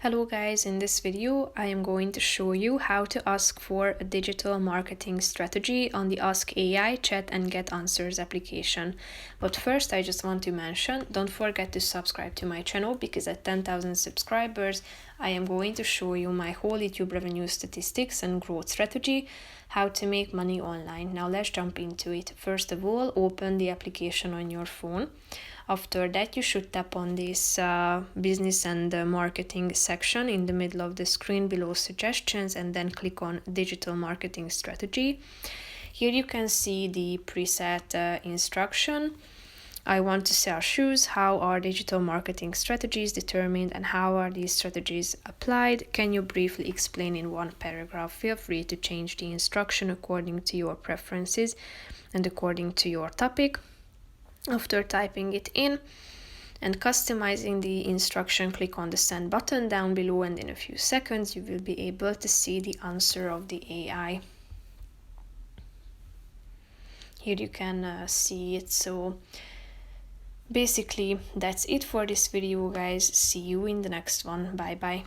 Hello guys, in this video I am going to show you how to ask for a digital marketing strategy on the Ask AI chat and get answers application. But first I just want to mention, don't forget to subscribe to my channel because at 10,000 subscribers I am going to show you my whole YouTube revenue statistics and growth strategy, how to make money online. Now let's jump into it. First of all, open the application on your phone. After that, you should tap on this business and marketing section in the middle of the screen below suggestions and then click on digital marketing strategy. Here you can see the preset instruction. I want to sell shoes. How are digital marketing strategies determined and how are these strategies applied? Can you briefly explain in one paragraph? Feel free to change the instruction according to your preferences and according to your topic. After typing it in and customizing the instruction, click on the send button down below and in a few seconds you will be able to see the answer of the AI. Here you can see it. So basically that's it for this video guys. See you in the next one. Bye bye.